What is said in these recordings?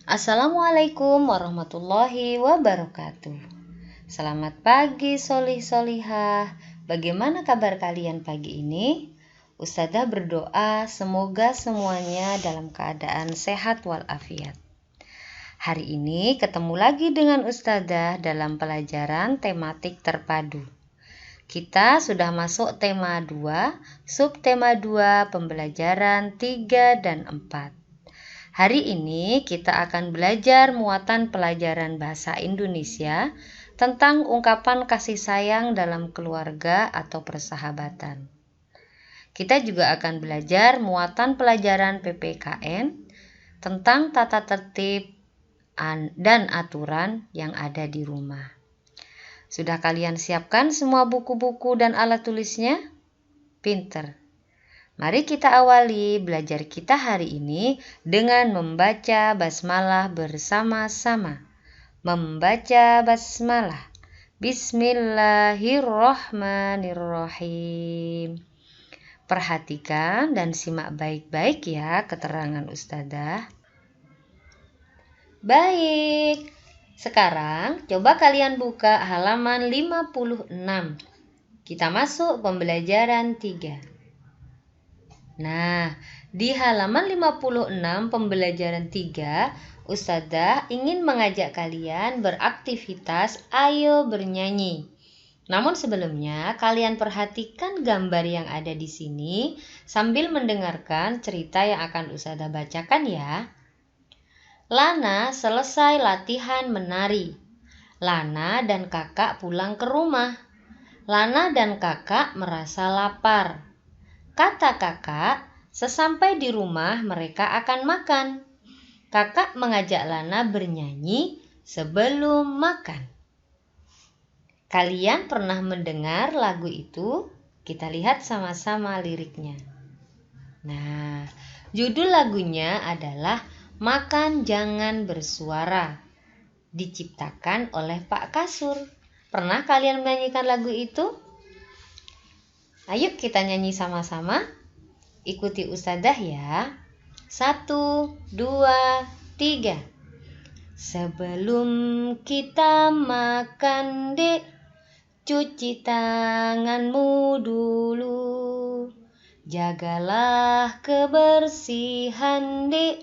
Assalamualaikum warahmatullahi wabarakatuh. Selamat pagi solih-solihah. Bagaimana kabar kalian pagi ini? Ustazah berdoa semoga semuanya dalam keadaan sehat walafiat. Hari ini ketemu lagi dengan Ustazah dalam pelajaran tematik terpadu. Kita sudah masuk tema 2, subtema 2, pembelajaran 3 dan 4. Hari ini kita akan belajar muatan pelajaran bahasa Indonesia tentang ungkapan kasih sayang dalam keluarga atau persahabatan. Kita juga akan belajar muatan pelajaran PPKN tentang tata tertib dan aturan yang ada di rumah. Sudah kalian siapkan semua buku-buku dan alat tulisnya? Pinter. Mari kita awali belajar kita hari ini dengan membaca basmalah bersama-sama. Membaca basmalah. Bismillahirrahmanirrahim. Perhatikan dan simak baik-baik ya keterangan Ustazah. Baik, sekarang coba kalian buka halaman 56. Kita masuk pembelajaran 3. Nah, di halaman 56 pembelajaran 3, Ustazah ingin mengajak kalian beraktivitas ayo bernyanyi. Namun sebelumnya, kalian perhatikan gambar yang ada di sini sambil mendengarkan cerita yang akan Ustazah bacakan ya. Lana selesai latihan menari. Lana dan kakak pulang ke rumah. Lana dan kakak merasa lapar. Kata kakak, sesampai di rumah mereka akan makan. Kakak mengajak Lana bernyanyi sebelum makan. Kalian pernah mendengar lagu itu? Kita lihat sama-sama liriknya. Nah, judul lagunya adalah Makan Jangan Bersuara. Diciptakan oleh Pak Kasur. Pernah kalian menyanyikan lagu itu? Ayo kita nyanyi sama-sama. Ikuti Ustazah ya. 1, 2, 3. Sebelum kita makan, Dek, cuci tanganmu dulu. Jagalah kebersihan, Dek,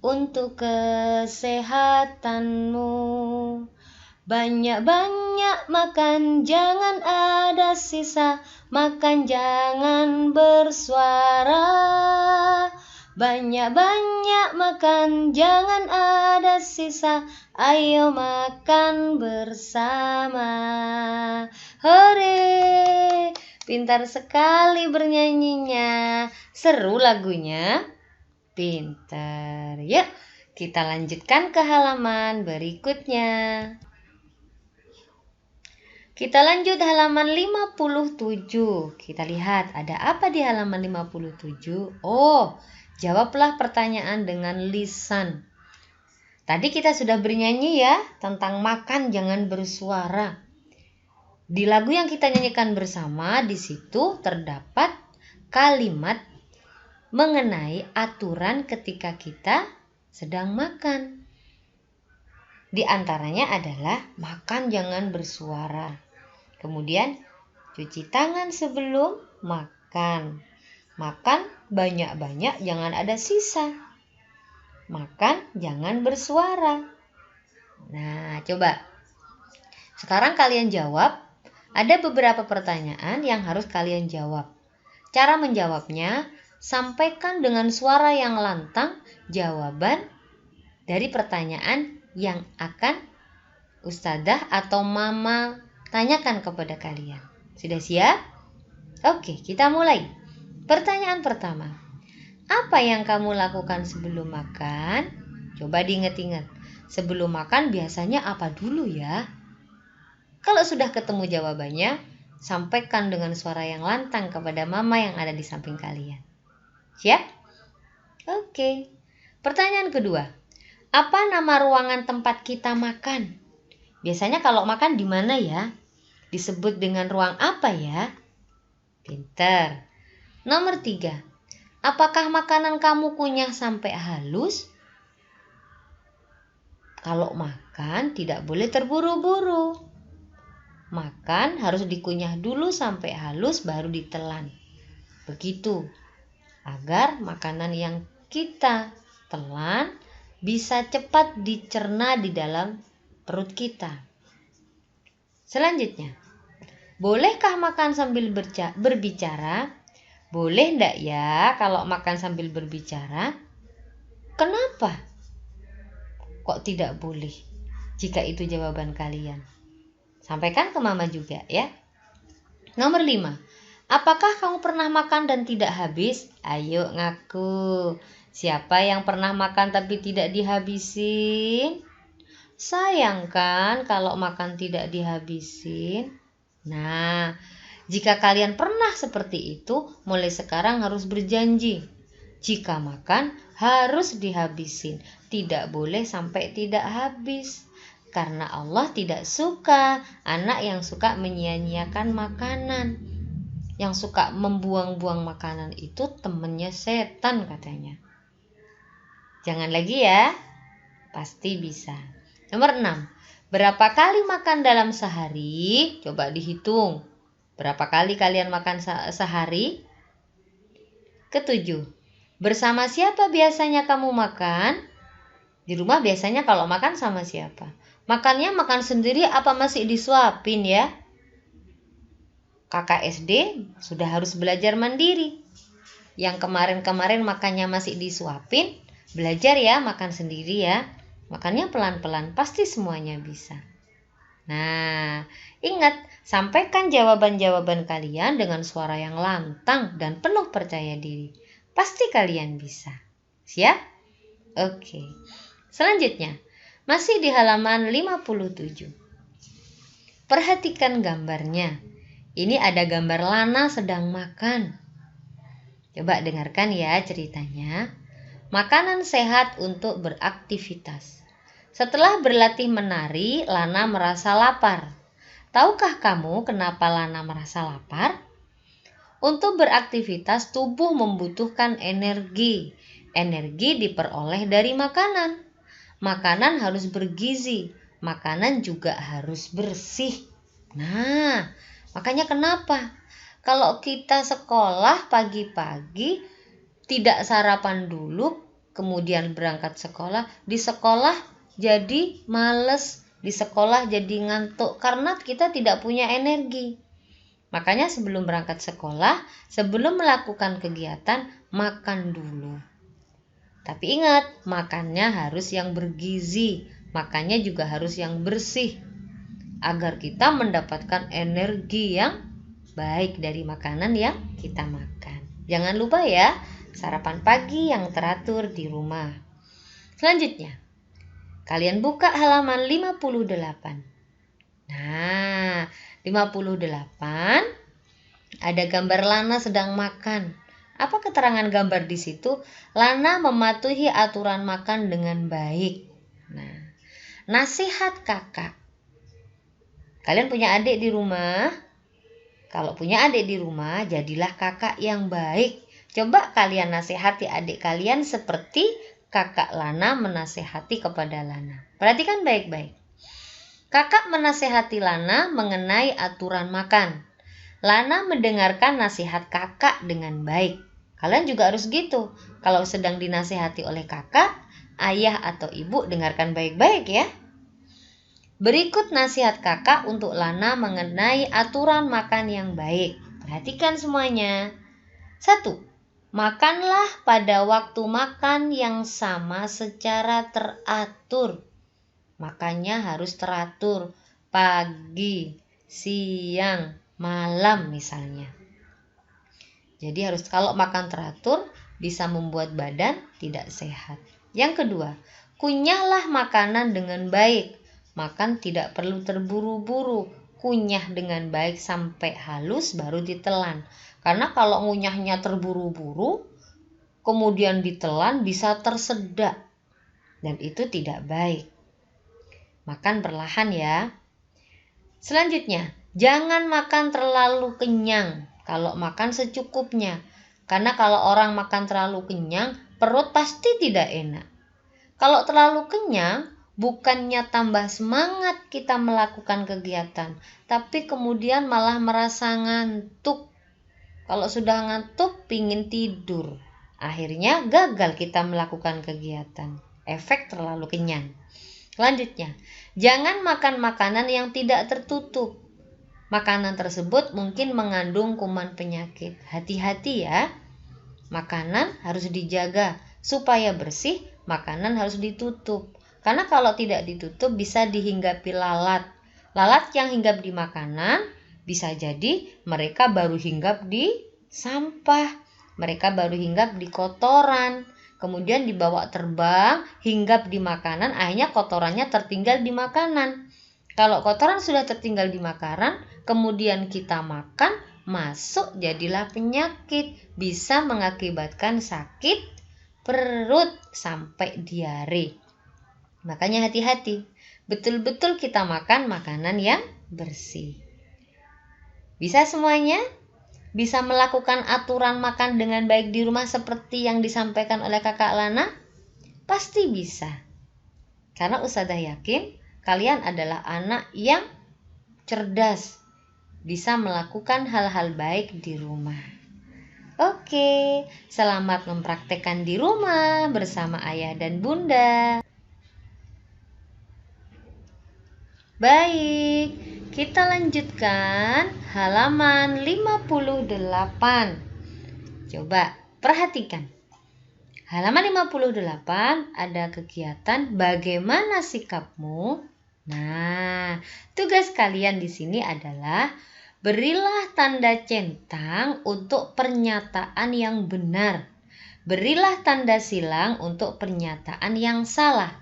untuk kesehatanmu. Banyak-banyak makan, jangan ada sisa. Makan jangan bersuara. Banyak-banyak makan, jangan ada sisa. Ayo makan bersama. Hore! Pintar sekali bernyanyinya. Seru lagunya? Pintar. Yuk, kita lanjutkan ke halaman berikutnya. Kita lanjut halaman 57. Kita lihat ada apa di halaman 57. Oh, jawablah pertanyaan dengan lisan. Tadi kita sudah bernyanyi ya tentang makan jangan bersuara. Di lagu yang kita nyanyikan bersama, di situ terdapat kalimat mengenai aturan ketika kita sedang makan. Di antaranya adalah makan jangan bersuara. Kemudian cuci tangan sebelum makan. Makan banyak-banyak, jangan ada sisa. Makan jangan bersuara. Nah, coba. Sekarang kalian jawab. Ada beberapa pertanyaan yang harus kalian jawab. Cara menjawabnya, sampaikan dengan suara yang lantang jawaban dari pertanyaan yang akan Ustazah atau Mama tanyakan kepada kalian. Sudah siap? Oke, kita mulai. Pertanyaan pertama. Apa yang kamu lakukan sebelum makan? Coba diingat-ingat. Sebelum makan biasanya apa dulu ya? Kalau sudah ketemu jawabannya, sampaikan dengan suara yang lantang kepada Mama yang ada di samping kalian. Siap? Oke. Pertanyaan kedua. Apa nama ruangan tempat kita makan? Biasanya kalau makan di mana ya? Disebut dengan ruang apa ya? Pinter. Nomor 3. Apakah makanan kamu kunyah sampai halus? Kalau makan tidak boleh terburu-buru. Makan harus dikunyah dulu sampai halus baru ditelan. Begitu, agar makanan yang kita telan bisa cepat dicerna di dalam perut kita. Selanjutnya, bolehkah makan sambil berbicara? Boleh enggak ya kalau makan sambil berbicara? Kenapa? Kok tidak boleh? Jika itu jawaban kalian, sampaikan ke mama juga ya. Nomor 5. Apakah kamu pernah makan dan tidak habis? Ayo ngaku. Siapa yang pernah makan tapi tidak dihabisin? Sayang kan kalau makan tidak dihabisin? Nah, jika kalian pernah seperti itu, mulai sekarang harus berjanji. Jika makan harus dihabisin, tidak boleh sampai tidak habis. Karena Allah tidak suka anak yang suka menyia-nyiakan makanan. Yang suka membuang-buang makanan itu temannya setan katanya. Jangan lagi ya, pasti bisa. Nomor 6. Berapa kali makan dalam sehari? Coba dihitung. Berapa kali kalian makan sehari? Ketujuh, bersama siapa biasanya kamu makan? Di rumah biasanya kalau makan sama siapa? Makannya makan sendiri apa masih disuapin ya? Kakak SD sudah harus belajar mandiri. Yang kemarin-kemarin makannya masih disuapin, belajar ya makan sendiri ya. Makannya pelan-pelan, pasti semuanya bisa. Nah, ingat, sampaikan jawaban-jawaban kalian dengan suara yang lantang dan penuh percaya diri. Pasti kalian bisa. Siap? Oke. Selanjutnya, masih di halaman 57. Perhatikan gambarnya. Ini ada gambar Lana sedang makan. Coba dengarkan ya ceritanya. Makanan sehat untuk beraktivitas. Setelah berlatih menari, Lana merasa lapar. Tahukah kamu kenapa Lana merasa lapar? Untuk beraktivitas, tubuh membutuhkan energi. Energi diperoleh dari makanan. Makanan harus bergizi. Makanan juga harus bersih. Nah, makanya kenapa? Kalau kita sekolah pagi-pagi, tidak sarapan dulu, kemudian berangkat sekolah, di sekolah jadi males, di sekolah jadi ngantuk karena kita tidak punya energi. Makanya sebelum berangkat sekolah, sebelum melakukan kegiatan, makan dulu. Tapi ingat, makannya harus yang bergizi, makannya juga harus yang bersih, agar kita mendapatkan energi yang baik dari makanan yang kita makan. Jangan lupa ya, sarapan pagi yang teratur di rumah. Selanjutnya, kalian buka halaman 58. Nah, 58 ada gambar Lana sedang makan. Apa keterangan gambar di situ? Lana mematuhi aturan makan dengan baik. Nah, nasihat kakak. Kalian punya adik di rumah? Kalau punya adik di rumah, jadilah kakak yang baik. Coba kalian nasihati adik kalian seperti kakak Lana menasihati kepada Lana. Perhatikan baik-baik. Kakak menasihati Lana mengenai aturan makan. Lana mendengarkan nasihat kakak dengan baik. Kalian juga harus gitu. Kalau sedang dinasihati oleh kakak, ayah atau ibu, dengarkan baik-baik ya. Berikut nasihat kakak untuk Lana mengenai aturan makan yang baik. Perhatikan semuanya. 1. Makanlah pada waktu makan yang sama secara teratur. Makannya harus teratur. Pagi, siang, malam misalnya. Jadi harus kalau makan teratur bisa membuat badan tidak sehat. Yang kedua, kunyahlah makanan dengan baik. Makan tidak perlu terburu-buru. Kunyah dengan baik sampai halus baru ditelan. Karena kalau ngunyahnya terburu-buru, kemudian ditelan bisa tersedak. Dan itu tidak baik. Makan perlahan ya. Selanjutnya, jangan makan terlalu kenyang. Kalau makan secukupnya. Karena kalau orang makan terlalu kenyang, perut pasti tidak enak. Kalau terlalu kenyang, bukannya tambah semangat kita melakukan kegiatan, tapi kemudian malah merasa ngantuk. Kalau sudah ngantuk, pingin tidur. Akhirnya gagal kita melakukan kegiatan. Efek terlalu kenyang. Selanjutnya, jangan makan makanan yang tidak tertutup. Makanan tersebut mungkin mengandung kuman penyakit. Hati-hati ya. Makanan harus dijaga supaya bersih, makanan harus ditutup. Karena kalau tidak ditutup bisa dihinggapi lalat. Lalat yang hinggap di makanan bisa jadi mereka baru hinggap di sampah. Mereka baru hinggap di kotoran. Kemudian dibawa terbang, hinggap di makanan, akhirnya kotorannya tertinggal di makanan. Kalau kotoran sudah tertinggal di makanan, kemudian kita makan, masuk jadilah penyakit. Bisa mengakibatkan sakit perut sampai diare. Makanya hati-hati, betul-betul kita makan makanan yang bersih. Bisa semuanya? Bisa melakukan aturan makan dengan baik di rumah seperti yang disampaikan oleh Kakak Lana? Pasti bisa. Karena Ustazah yakin kalian adalah anak yang cerdas, bisa melakukan hal-hal baik di rumah. Oke, selamat mempraktekkan di rumah bersama ayah dan bunda. Baik, kita lanjutkan halaman 58. Coba perhatikan. Halaman 58 ada kegiatan bagaimana sikapmu. Nah, tugas kalian di sini adalah berilah tanda centang untuk pernyataan yang benar. Berilah tanda silang untuk pernyataan yang salah.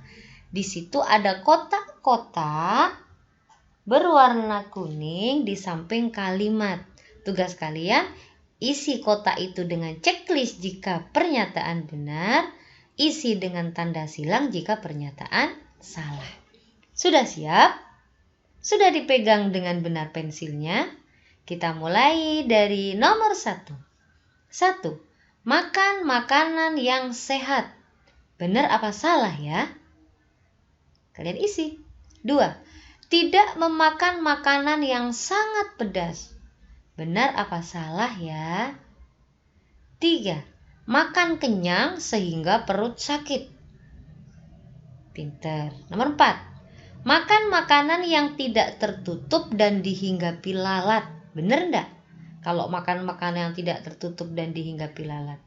Di situ ada kotak-kotak berwarna kuning di samping kalimat. Tugas kalian isi kotak itu dengan checklist jika pernyataan benar, isi dengan tanda silang jika pernyataan salah. Sudah siap? Sudah dipegang dengan benar pensilnya? Kita mulai dari nomor 1. 1. Makan makanan yang sehat. Benar apa salah ya? Kalian isi. 2. Tidak memakan makanan yang sangat pedas. Benar apa salah ya? 3. Makan kenyang sehingga perut sakit. Pinter. Nomor 4. Makan makanan yang tidak tertutup dan dihinggapi lalat. Benar enggak? Kalau makan makanan yang tidak tertutup dan dihinggapi lalat.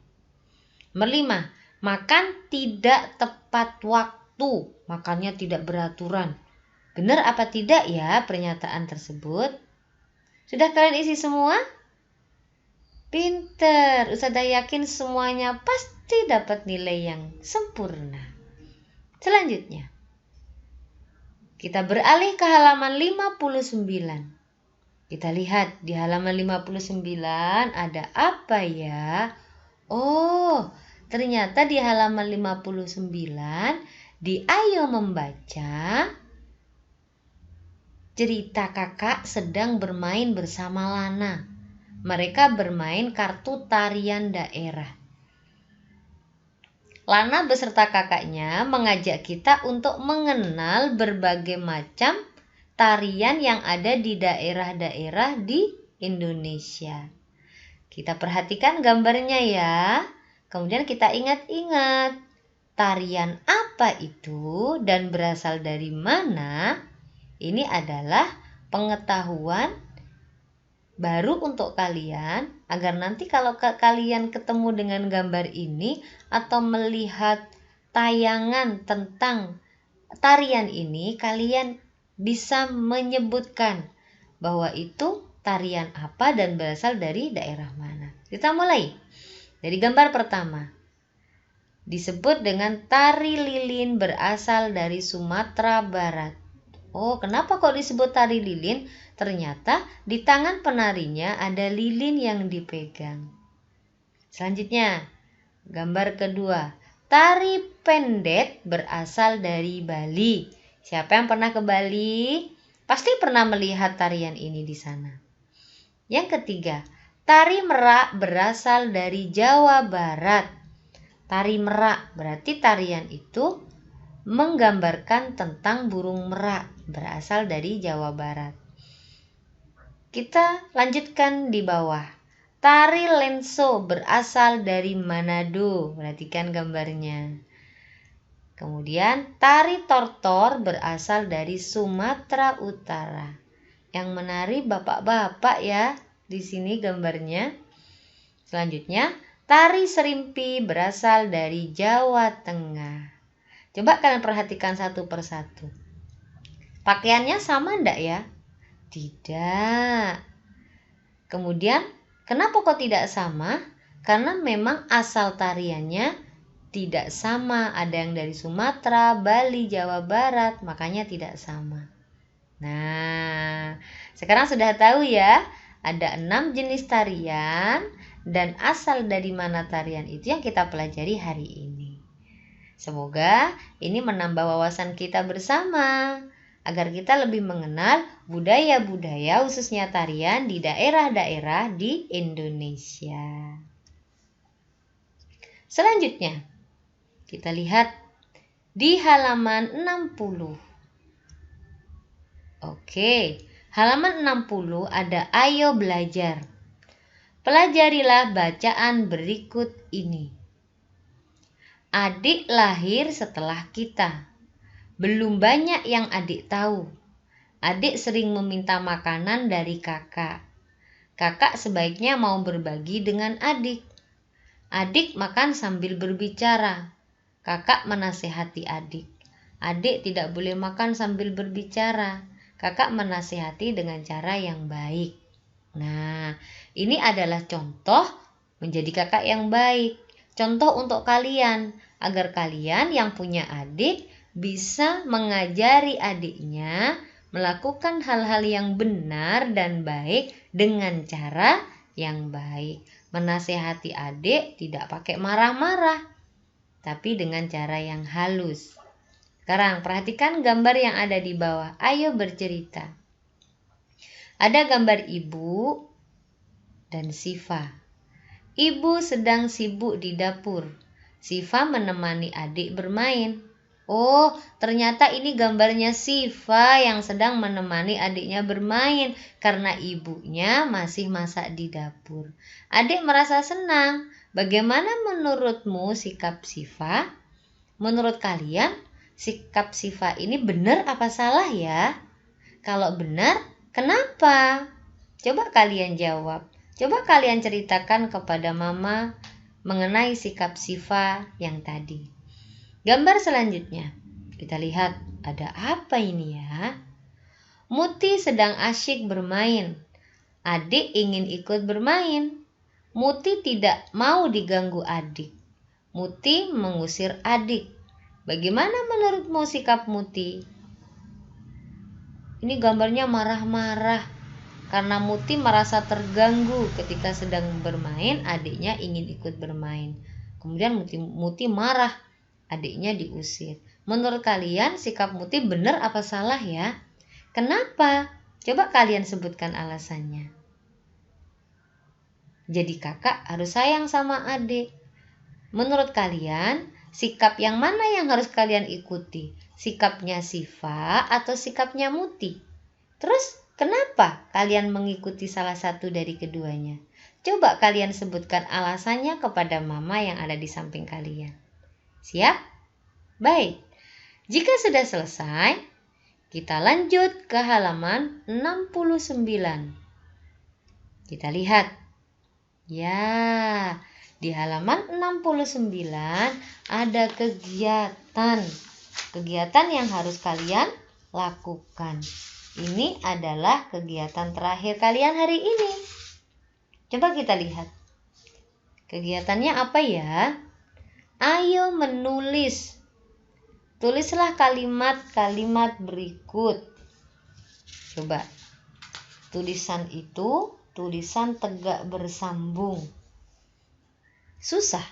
Nomor 5. Makan tidak tepat waktu. Makannya tidak beraturan. Benar apa tidak ya pernyataan tersebut? Sudah kalian isi semua? Pinter, Ustazah yakin semuanya pasti dapat nilai yang sempurna. Selanjutnya, kita beralih ke halaman 59. Kita lihat di halaman 59 ada apa ya? Oh, ternyata di halaman 59 di Ayo Membaca, cerita kakak sedang bermain bersama Lana. Mereka bermain kartu tarian daerah. Lana beserta kakaknya mengajak kita untuk mengenal berbagai macam tarian yang ada di daerah-daerah di Indonesia. Kita perhatikan gambarnya ya. Kemudian kita ingat-ingat tarian apa itu dan berasal dari mana. Ini adalah pengetahuan baru untuk kalian agar nanti kalau kalian ketemu dengan gambar ini atau melihat tayangan tentang tarian ini, kalian bisa menyebutkan bahwa itu tarian apa dan berasal dari daerah mana. Kita mulai dari gambar pertama. Disebut dengan tari lilin berasal dari Sumatera Barat. Oh, kenapa kok disebut tari lilin? Ternyata di tangan penarinya ada lilin yang dipegang. Selanjutnya, gambar kedua. Tari pendet berasal dari Bali. Siapa yang pernah ke Bali? Pasti pernah melihat tarian ini di sana. Yang ketiga, tari merak berasal dari Jawa Barat. Tari merak berarti tarian itu menggambarkan tentang burung merak berasal dari Jawa Barat. Kita lanjutkan di bawah. Tari lenso berasal dari Manado. Perhatikan gambarnya. Kemudian tari tortor berasal dari Sumatera Utara. Yang menari bapak-bapak ya. Di sini gambarnya. Selanjutnya, tari serimpi berasal dari Jawa Tengah. Coba kalian perhatikan satu persatu. Pakaiannya sama enggak ya? Tidak. Kemudian, kenapa kok tidak sama? Karena memang asal tariannya tidak sama. Ada yang dari Sumatera, Bali, Jawa Barat, makanya tidak sama. Nah, sekarang sudah tahu ya, ada 6 jenis tarian dan asal dari mana tarian itu yang kita pelajari hari ini. Semoga ini menambah wawasan kita bersama agar kita lebih mengenal budaya-budaya khususnya tarian di daerah-daerah di Indonesia. Selanjutnya, kita lihat di halaman 60. Oke, halaman 60 ada ayo belajar. Pelajarilah bacaan berikut ini. Adik lahir setelah kita. Belum banyak yang adik tahu. Adik sering meminta makanan dari kakak. Kakak sebaiknya mau berbagi dengan adik. Adik makan sambil berbicara. Kakak menasihati adik. Adik tidak boleh makan sambil berbicara. Kakak menasihati dengan cara yang baik. Nah, ini adalah contoh menjadi kakak yang baik. Contoh untuk kalian, agar kalian yang punya adik bisa mengajari adiknya melakukan hal-hal yang benar dan baik dengan cara yang baik. Menasehati adik tidak pakai marah-marah, tapi dengan cara yang halus. Sekarang perhatikan gambar yang ada di bawah. Ayo bercerita. Ada gambar ibu dan Siva. Ibu sedang sibuk di dapur. Siva menemani adik bermain. Oh, ternyata ini gambarnya Siva yang sedang menemani adiknya bermain karena ibunya masih masak di dapur. Adik merasa senang. Bagaimana menurutmu sikap Siva? Menurut kalian, sikap Siva ini benar apa salah ya? Kalau benar, kenapa? Coba kalian jawab. Coba kalian ceritakan kepada mama mengenai sikap Siva yang tadi. Gambar selanjutnya. Kita lihat ada apa ini ya? Muti sedang asyik bermain. Adik ingin ikut bermain. Muti tidak mau diganggu adik. Muti mengusir adik. Bagaimana menurutmu sikap Muti? Ini gambarnya marah-marah karena Muti merasa terganggu ketika sedang bermain, adiknya ingin ikut bermain. Kemudian Muti marah, adiknya diusir. Menurut kalian sikap Muti benar apa salah ya? Kenapa? Coba kalian sebutkan alasannya. Jadi kakak harus sayang sama adik. Menurut kalian, sikap yang mana yang harus kalian ikuti? Sikapnya Siva atau sikapnya Muti? Terus kenapa kalian mengikuti salah satu dari keduanya? Coba kalian sebutkan alasannya kepada mama yang ada di samping kalian. Siap? Baik. Jika sudah selesai, kita lanjut ke halaman 69. Kita lihat. Ya, di halaman 69 ada kegiatan. Kegiatan yang harus kalian lakukan. Ini adalah kegiatan terakhir kalian hari ini. Coba kita lihat. Kegiatannya apa ya? Ayo menulis. Tulislah kalimat-kalimat berikut. Coba. Tulisan itu tulisan tegak bersambung. Susah?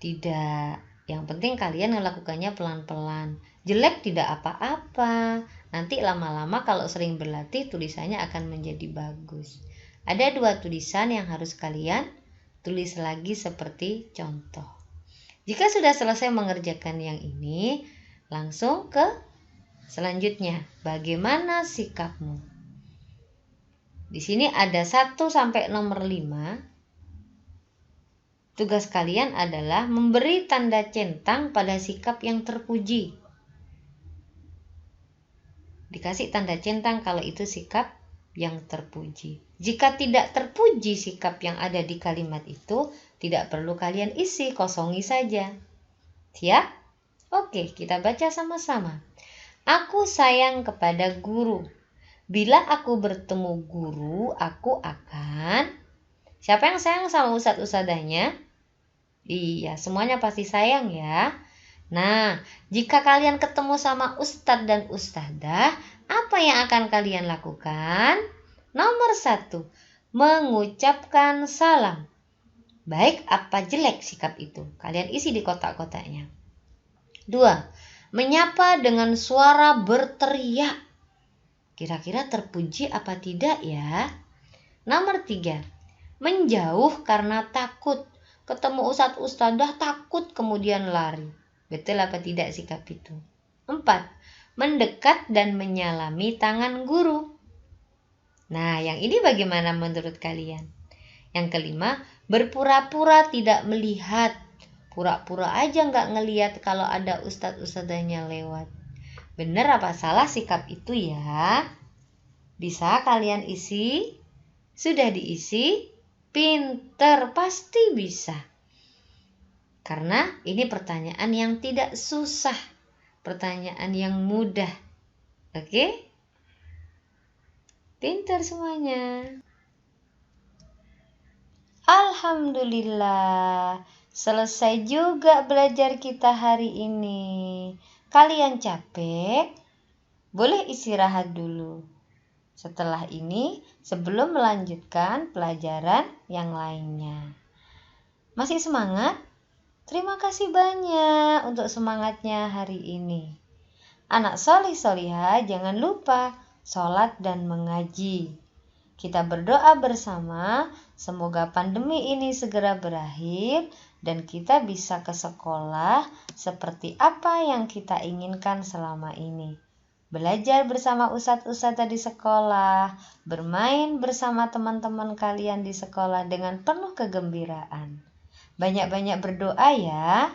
Tidak. Yang penting kalian melakukannya pelan-pelan. Jelek tidak apa-apa. Nanti lama-lama kalau sering berlatih tulisannya akan menjadi bagus. Ada 2 tulisan yang harus kalian tulis lagi seperti contoh. Jika sudah selesai mengerjakan yang ini, langsung ke selanjutnya. Bagaimana sikapmu? Di sini ada 1 sampai nomor 5. Tugas kalian adalah memberi tanda centang pada sikap yang terpuji. Dikasih tanda centang kalau itu sikap yang terpuji. Jika tidak terpuji sikap yang ada di kalimat itu, tidak perlu kalian isi, kosongi saja. Siap? Oke, kita baca sama-sama. Aku sayang kepada guru. Bila aku bertemu guru, aku akan... Siapa yang sayang sama ustadz-ustadzanya? Iya, semuanya pasti sayang ya. Nah, jika kalian ketemu sama ustadz dan ustadzah, apa yang akan kalian lakukan? Nomor 1, mengucapkan salam. Baik apa jelek sikap itu? Kalian isi di kotak-kotaknya. 2, menyapa dengan suara berteriak. Kira-kira terpuji apa tidak ya? Nomor 3, menjauh karena takut. Ketemu ustadz-ustadzah takut kemudian lari. Betul apa tidak sikap itu? 4, mendekat dan menyalami tangan guru. Nah, yang ini bagaimana menurut kalian? Yang kelima, berpura-pura tidak melihat. Pura-pura aja nggak ngelihat kalau ada ustadz-ustadzanya lewat. Benar apa salah sikap itu ya? Bisa kalian isi? Sudah diisi? Pinter, pasti bisa. Karena ini pertanyaan yang tidak susah, pertanyaan yang mudah. Oke? Pintar semuanya. Alhamdulillah, selesai juga belajar kita hari ini. Kalian capek? Boleh istirahat dulu. Setelah ini, sebelum melanjutkan pelajaran yang lainnya. Masih semangat? Terima kasih banyak untuk semangatnya hari ini. Anak solih solihah, jangan lupa sholat dan mengaji. Kita berdoa bersama, semoga pandemi ini segera berakhir dan kita bisa ke sekolah seperti apa yang kita inginkan selama ini. Belajar bersama ustadz-ustadzah di sekolah, bermain bersama teman-teman kalian di sekolah dengan penuh kegembiraan. Banyak-banyak berdoa ya.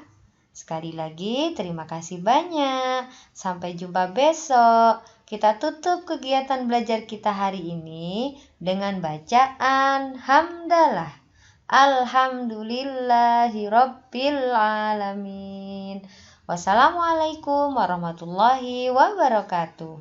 Sekali lagi terima kasih banyak. Sampai jumpa besok. Kita tutup kegiatan belajar kita hari ini dengan bacaan hamdalah. Alhamdulillahirabbil alamin. Wassalamualaikum warahmatullahi wabarakatuh.